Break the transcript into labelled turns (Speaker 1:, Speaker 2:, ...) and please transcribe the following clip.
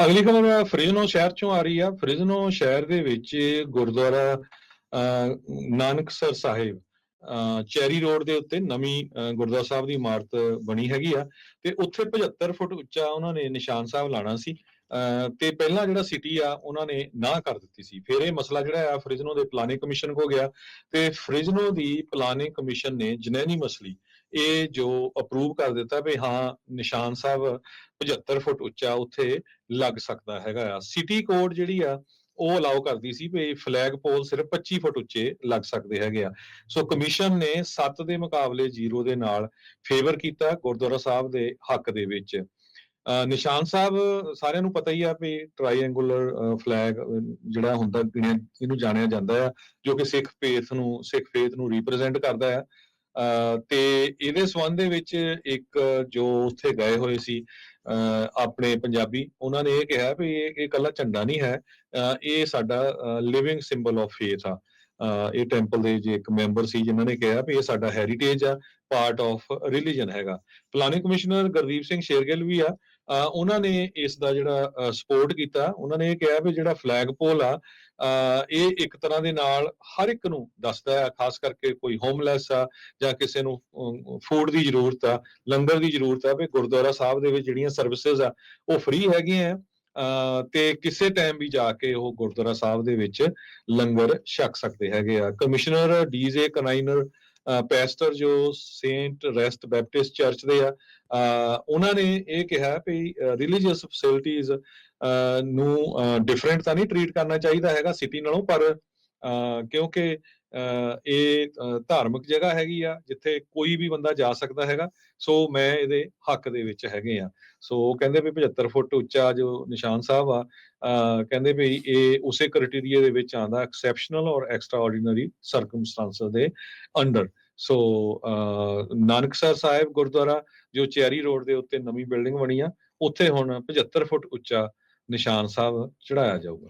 Speaker 1: ਅਗਲੀ ਖਬਰ ਫਰਿਜ਼ਨੋ ਸ਼ਹਿਰ ਚੋਂ ਆ ਰਹੀ ਆ। ਫਰਿਜ਼ਨੋ ਸ਼ਹਿਰ ਦੇ ਵਿੱਚ ਗੁਰਦੁਆਰਾ ਨਾਨਕਸਰ ਸਾਹਿਬ ਚੈਰੀ ਰੋਡ ਦੇ ਉੱਤੇ ਨਵੀਂ ਗੁਰਦੁਆਰਾ ਸਾਹਿਬ ਦੀ ਇਮਾਰਤ ਬਣੀ ਹੈਗੀ ਆ, ਤੇ ਉੱਥੇ 75 ਫੁੱਟ ਉੱਚਾ ਉਹਨਾਂ ਨੇ ਨਿਸ਼ਾਨ ਸਾਹਿਬ ਲਾਣਾ ਸੀ। ਤੇ ਪਹਿਲਾਂ ਜਿਹੜਾ ਸਿਟੀ ਆ ਉਹਨਾਂ ਨੇ ਨਾ ਕਰ ਦਿੱਤੀ ਸੀ। ਫਿਰ ਇਹ ਮਸਲਾ ਜਿਹੜਾ ਆ ਫਰਿਜ਼ਨੋ ਦੇ ਪਲਾਨਿੰਗ ਕਮਿਸ਼ਨ ਕੋ ਗਿਆ, ਤੇ ਫਰਿਜ਼ਨੋ ਦੀ ਪਲਾਨਿੰਗ ਕਮਿਸ਼ਨ ਨੇ ਜਨੈਨੀ ਮਸਲੀ ਇਹ ਜੋ ਅਪਰੂਵ ਕਰ ਦਿੱਤਾ ਵੀ ਹਾਂ ਨਿਸ਼ਾਨ ਸਾਹਿਬ 75 ਫੁੱਟ ਉੱਚਾ ਉੱਥੇ ਲੱਗ ਸਕਦਾ ਹੈਗਾ ਆ। ਸਿਟੀ ਕੋਡ ਜਿਹੜੀ ਆ ਉਹ ਅਲਾਉ ਕਰਦੀ ਸੀ ਵੀ ਫਲੈਗ ਪੋਲ ਸਿਰਫ 25 ਫੁੱਟ ਉੱਚੇ ਲੱਗ ਸਕਦੇ ਹੈਗੇ ਆ। ਸੋ ਕਮਿਸ਼ਨ ਨੇ 7 ਦੇ ਮੁਕਾਬਲੇ 0 ਦੇ ਨਾਲ ਫੇਵਰ ਕੀਤਾ ਗੁਰਦੁਆਰਾ ਸਾਹਿਬ ਦੇ ਹੱਕ ਦੇ ਵਿੱਚ। ਨਿਸ਼ਾਨ ਸਾਹਿਬ ਸਾਰਿਆਂ ਨੂੰ ਪਤਾ ਹੀ ਆ ਵੀ ਟ੍ਰਾਈਐਂਗੂਲਰ ਫਲੈਗ ਜਿਹੜਾ ਹੁੰਦਾ ਇਹਨੂੰ ਜਾਣਿਆ ਜਾਂਦਾ ਆ, ਜੋ ਕਿ ਸਿੱਖ ਫੇਥ ਨੂੰ ਰਿਪਰੈਜ਼ੈਂਟ ਕਰਦਾ ਆ। ਤੇ ਇਹਦੇ ਸੰਬੰਧ ਦੇ ਵਿੱਚ ਇੱਕ ਜੋ ਉੱਥੇ ਗਏ ਹੋਏ ਸੀ ਆਪਣੇ ਪੰਜਾਬੀ, ਉਹਨਾਂ ਨੇ ਇਹ ਕਿਹਾ ਵੀ ਇਹ ਇਕੱਲਾ ਝੰਡਾ ਨਹੀਂ ਹੈ, ਇਹ ਸਾਡਾ ਲਿਵਿੰਗ ਸਿੰਬਲ ਆਫ ਫੇਥ ਆ। ਇਹ ਟੈਂਪਲ ਦੇ ਜੇ ਇੱਕ ਮੈਂਬਰ ਸੀ ਜਿਨ੍ਹਾਂ ਨੇ ਕਿਹਾ ਵੀ ਇਹ ਸਾਡਾ ਹੈਰੀਟੇਜ ਆ, ਪਾਰਟ ਆਫ ਰਿਲੀਜਨ ਹੈਗਾ। ਪਲਾਨਿੰਗ ਕਮਿਸ਼ਨਰ ਗੁਰਦੀਪ ਸਿੰਘ ਸ਼ੇਰਗਿੱਲ ਵੀ ਆ, ਉਹਨਾਂ ਨੇ ਇਸ ਦਾ ਜਿਹੜਾ ਸਪੋਰਟ ਕੀਤਾ। ਉਹਨਾਂ ਨੇ ਇਹ ਕਿਹਾ ਵੀ ਜਿਹੜਾ ਫਲੈਗ ਪੋਲ ਆ ਇਹ ਇੱਕ ਤਰ੍ਹਾਂ ਦੇ ਨਾਲ ਹਰ ਇੱਕ ਨੂੰ ਦੱਸਦਾ ਹੈ, ਖਾਸ ਕਰਕੇ ਕੋਈ ਹੋਮਲੈਸ ਆ ਜਾਂ ਕਿਸੇ ਨੂੰ ਫੂਡ ਦੀ ਜ਼ਰੂਰਤ ਆ, ਲੰਗਰ ਦੀ ਜ਼ਰੂਰਤ ਆ, ਵੀ ਗੁਰਦੁਆਰਾ ਸਾਹਿਬ ਦੇ ਵਿੱਚ ਜਿਹੜੀਆਂ ਸਰਵਿਸਿਜ਼ ਆ ਉਹ ਫ੍ਰੀ ਹੈਗੀਆਂ ਤੇ ਕਿਸੇ ਟਾਈਮ ਵੀ ਜਾ ਕੇ ਉਹ ਗੁਰਦੁਆਰਾ ਸਾਹਿਬ ਦੇ ਵਿੱਚ ਲੰਗਰ ਛਕ ਸਕਦੇ ਹੈਗੇ ਆ। ਕਮਿਸ਼ਨਰ ਡੀਜੇ ਕਨਾਈਨਰ ਪੈਸਟਰ ਜੋ ਸੇਂਟ ਰੈਸਟ ਬੈਪਟਿਸਟ ਚਰਚ ਦੇ ਆ, ਉਹਨਾਂ ਨੇ ਇਹ ਕਿਹਾ ਵੀ ਰਿਲੀਜੀਅਸ ਫੈਸਿਲਿਟੀਜ਼ ਨੂੰ ਡਿਫਰੈਂਟ ਤਾਂ ਨਹੀਂ ਟਰੀਟ ਕਰਨਾ ਚਾਹੀਦਾ ਹੈਗਾ ਸਿਟੀ ਨਾਲੋਂ, ਪਰ ਕਿਉਂਕਿ ਇਹ ਧਾਰਮਿਕ ਜਗ੍ਹਾ ਹੈਗੀ ਆ ਜਿੱਥੇ ਕੋਈ ਵੀ ਬੰਦਾ ਜਾ ਸਕਦਾ ਹੈਗਾ, ਸੋ ਮੈਂ ਇਹਦੇ ਹੱਕ ਦੇ ਵਿੱਚ ਹੈਗੇ ਆ। ਸੋ ਕਹਿੰਦੇ ਵੀ 75 ਫੁੱਟ ਉੱਚਾ ਜੋ ਨਿਸ਼ਾਨ ਸਾਹਿਬ ਆ, ਕਹਿੰਦੇ ਵੀ ਇਹ ਉਸੇ ਕ੍ਰਾਈਟੇਰੀਆ ਦੇ ਵਿੱਚ ਆਉਂਦਾ ਐਕਸੈਪਸ਼ਨਲ ਔਰ ਐਕਸਟਰਾ ਆਰਡੀਨਰੀ ਸਰਕਮਸਟੈਂਸਸ ਦੇ ਅੰਡਰ। ਸੋ ਨਾਨਕਸਰ ਸਾਹਿਬ ਗੁਰਦੁਆਰਾ ਜੋ ਚੈਰੀ ਰੋਡ ਦੇ ਉੱਤੇ ਨਵੀਂ ਬਿਲਡਿੰਗ ਬਣੀ ਆ, ਉੱਥੇ ਹੁਣ 75 ਫੁੱਟ ਉੱਚਾ ਨਿਸ਼ਾਨ ਸਾਹਿਬ ਚੜਾਇਆ ਜਾਊਗਾ।